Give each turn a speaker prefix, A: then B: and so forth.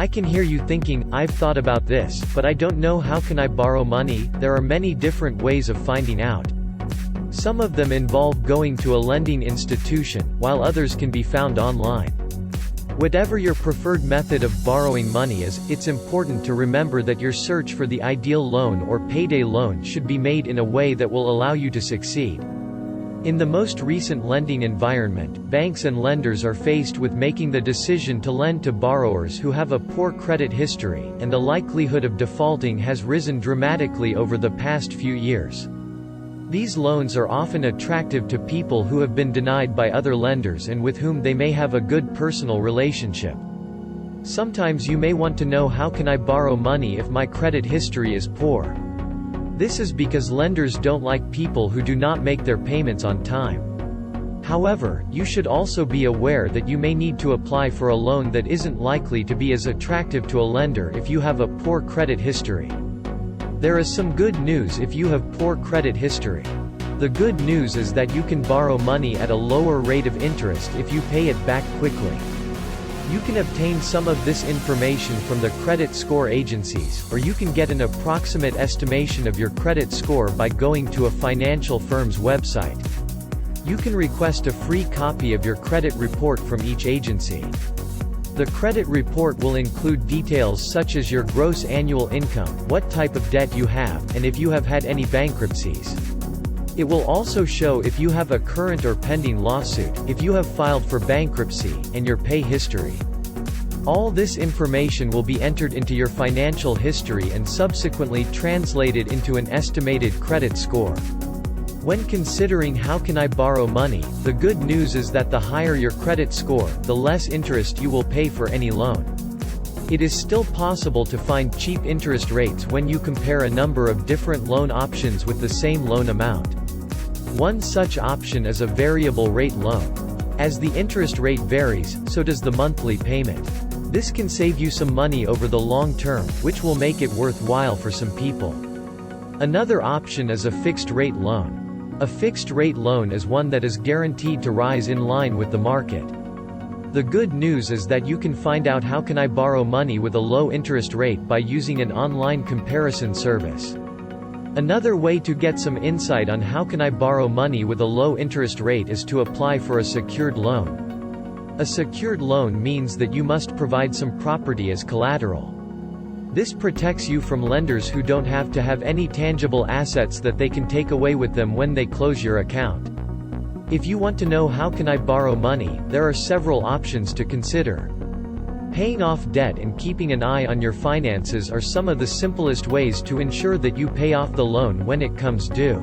A: I can hear you thinking, I've thought about this, but I don't know how can I borrow money. There are many different ways of finding out. Some of them involve going to a lending institution, while others can be found online. Whatever your preferred method of borrowing money is, it's important to remember that your search for the ideal loan or payday loan should be made in a way that will allow you to succeed. In the most recent lending environment, banks and lenders are faced with making the decision to lend to borrowers who have a poor credit history, and the likelihood of defaulting has risen dramatically over the past few years. These loans are often attractive to people who have been denied by other lenders and with whom they may have a good personal relationship. Sometimes you may want to know, how can I borrow money if my credit history is poor? This is because lenders don't like people who do not make their payments on time. However, you should also be aware that you may need to apply for a loan that isn't likely to be as attractive to a lender if you have a poor credit history. There is some good news if you have poor credit history. The good news is that you can borrow money at a lower rate of interest if you pay it back quickly. You can obtain some of this information from the credit score agencies, or you can get an approximate estimation of your credit score by going to a financial firm's website. You can request a free copy of your credit report from each agency. The credit report will include details such as your gross annual income, what type of debt you have, and if you have had any bankruptcies. It will also show if you have a current or pending lawsuit, if you have filed for bankruptcy, and your pay history. All this information will be entered into your financial history and subsequently translated into an estimated credit score. When considering how can I borrow money, the good news is that the higher your credit score, the less interest you will pay for any loan. It is still possible to find cheap interest rates when you compare a number of different loan options with the same loan amount. One such option is a variable rate loan. As the interest rate varies, so does the monthly payment. This can save you some money over the long term, which will make it worthwhile for some people. Another option is a fixed rate loan. A fixed rate loan is one that is guaranteed to rise in line with the market. The good news is that you can find out how can I borrow money with a low interest rate by using an online comparison service. Another way to get some insight on how can I borrow money with a low interest rate is to apply for a secured loan. A secured loan means that you must provide some property as collateral. This protects you from lenders who don't have to have any tangible assets that they can take away with them when they close your account. If you want to know how can I borrow money, there are several options to consider. Paying off debt and keeping an eye on your finances are some of the simplest ways to ensure that you pay off the loan when it comes due.